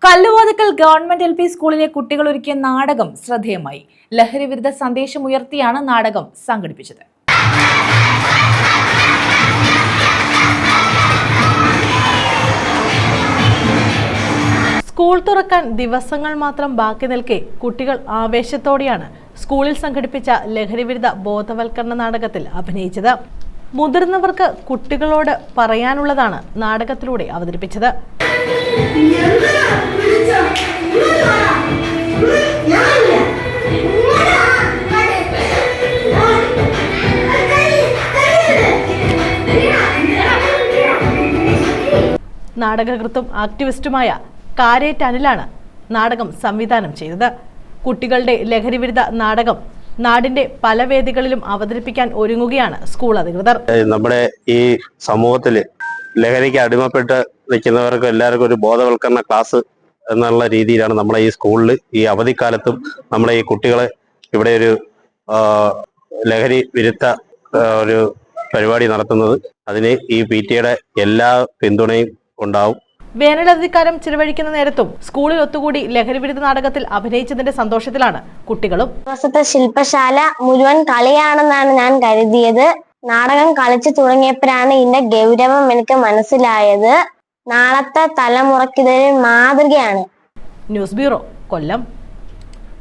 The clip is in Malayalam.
കല്ലുവാതുക്കൽ ഗവൺമെന്റ് LP സ്കൂളിലെ കുട്ടികൾ ഒരുക്കിയ നാടകം ശ്രദ്ധേയമായി. ലഹരി വിരുദ്ധ സന്ദേശമുയർത്തിയാണ് നാടകം സംഘടിപ്പിച്ചത്. സ്കൂൾ തുറക്കാൻ ദിവസങ്ങൾ മാത്രം ബാക്കി നിൽക്കെ കുട്ടികൾ ആവേശത്തോടെയാണ് സ്കൂളിൽ സംഘടിപ്പിച്ച ലഹരിവിരുദ്ധ ബോധവൽക്കരണ നാടകത്തിൽ അഭിനയിച്ചത്. മുതിർന്നവർക്ക് കുട്ടികളോട് പറയാനുള്ളതാണ് നാടകത്തിലൂടെ അവതരിപ്പിച്ചത്. നാടകകൃത്തും ആക്ടിവിസ്റ്റുമായ കാരേറ്റ് അനിലാണ് നാടകം സംവിധാനം ചെയ്തത്. കുട്ടികളുടെ ലഹരിവിരുദ്ധ നാടകം നാടിന്റെ പല വേദികളിലും അവതരിപ്പിക്കാൻ ഒരുങ്ങുകയാണ് സ്കൂൾ അധികൃതർ. നമ്മുടെ ഈ സമൂഹത്തില് ലഹരിക്ക് അടിമപ്പെട്ട് നിൽക്കുന്നവർക്ക് എല്ലാവർക്കും ഒരു ബോധവൽക്കരണ ക്ലാസ് എന്നുള്ള രീതിയിലാണ് നമ്മളെ ഈ സ്കൂളിൽ ഈ അവധിക്കാലത്തും നമ്മളെ ഈ കുട്ടികളെ ഇവിടെ ഒരു ലഹരി വിരുദ്ധ ഒരു പരിപാടി നടത്തുന്നത്. അതിന് ഈ PTA എല്ലാ പിന്തുണയും ഉണ്ടാവും. വേനലവധിക്കാലം ചിലവഴിക്കുന്ന നേരത്തും സ്കൂളിൽ ഒത്തുകൂടി ലഹരിവിരുദ്ധ നാടകത്തിൽ അഭിനയിച്ചതിന്റെ സന്തോഷത്തിലാണ് കുട്ടികളും. ദിവസത്തെ ശില്പശാല മുഴുവൻ കളിയാണെന്നാണ് ഞാൻ കരുതിയത്. നാടകം കളിച്ചു തുടങ്ങിയപ്പോഴാണ് ഇതിന്റെ ഗൗരവം എനിക്ക് മനസ്സിലായത്. നാളത്തെ തലമുറയ്ക്കിതൊരു മാതൃകയാണ്. ന്യൂസ് ബ്യൂറോ, കൊല്ലം.